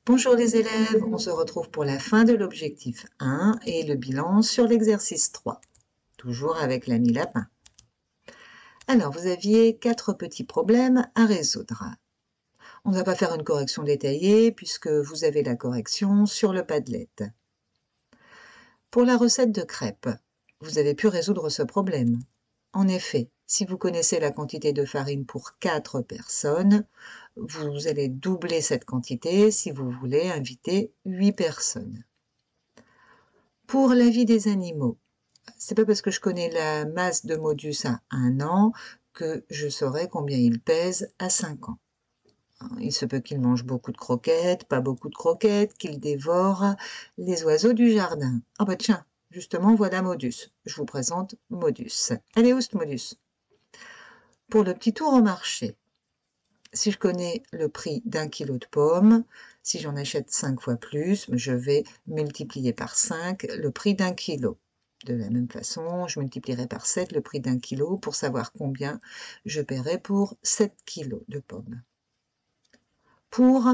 Bonjour les élèves, on se retrouve pour la fin de l'objectif 1 et le bilan sur l'exercice 3, toujours avec l'ami lapin. Alors, vous aviez 4 petits problèmes à résoudre. On ne va pas faire une correction détaillée puisque vous avez la correction sur le Padlet. Pour la recette de crêpes, vous avez pu résoudre ce problème. En effet, si vous connaissez la quantité de farine pour 4 personnes, vous allez doubler cette quantité si vous voulez inviter 8 personnes. Pour la vie des animaux, c'est pas parce que je connais la masse de Modus à 1 an que je saurai combien il pèse à 5 ans. Il se peut qu'il mange beaucoup de croquettes, pas beaucoup de croquettes, qu'il dévore les oiseaux du jardin. Ah bah tiens, justement, voilà Modus. Je vous présente Modus. Allez, oust Modus. Pour le petit tour au marché, si je connais le prix d'1 kilo de pommes, si j'en achète 5 fois plus, je vais multiplier par 5 le prix d'1 kilo. De la même façon, je multiplierai par 7 le prix d'1 kilo pour savoir combien je paierai pour 7 kilos de pommes. Pour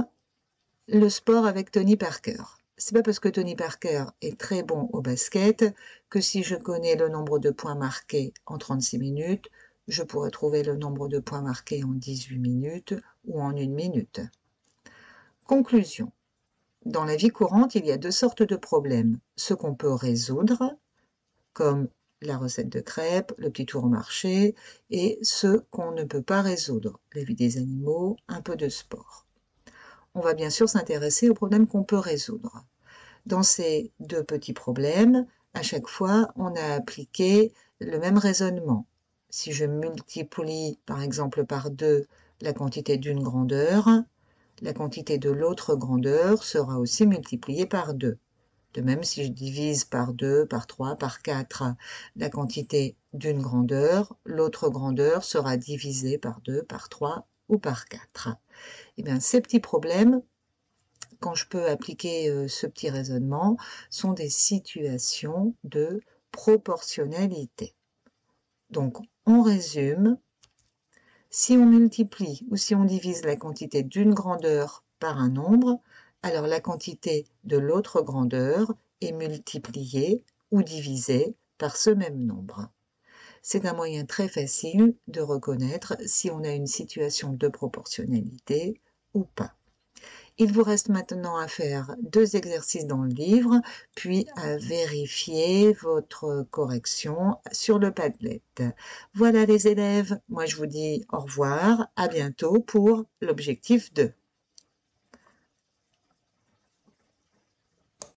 le sport avec Tony Parker. C'est pas parce que Tony Parker est très bon au basket que si je connais le nombre de points marqués en 36 minutes, je pourrais trouver le nombre de points marqués en 18 minutes ou en 1 minute. Conclusion. Dans la vie courante, il y a 2 sortes de problèmes. Ceux qu'on peut résoudre, comme la recette de crêpes, le petit tour au marché, et ceux qu'on ne peut pas résoudre, la vie des animaux, un peu de sport. On va bien sûr s'intéresser aux problèmes qu'on peut résoudre. Dans ces 2 petits problèmes, à chaque fois, on a appliqué le même raisonnement. Si je multiplie par exemple par 2 la quantité d'une grandeur, la quantité de l'autre grandeur sera aussi multipliée par 2. De même, si je divise par 2, par 3, par 4 la quantité d'une grandeur, l'autre grandeur sera divisée par 2, par 3 ou par 4. Eh bien, ces petits problèmes, quand je peux appliquer ce petit raisonnement, sont des situations de proportionnalité. Donc, on résume. Si on multiplie ou si on divise la quantité d'une grandeur par un nombre, alors la quantité de l'autre grandeur est multipliée ou divisée par ce même nombre. C'est un moyen très facile de reconnaître si on a une situation de proportionnalité ou pas. Il vous reste maintenant à faire 2 exercices dans le livre, puis à vérifier votre correction sur le Padlet. Voilà les élèves, moi je vous dis au revoir, à bientôt pour l'objectif 2.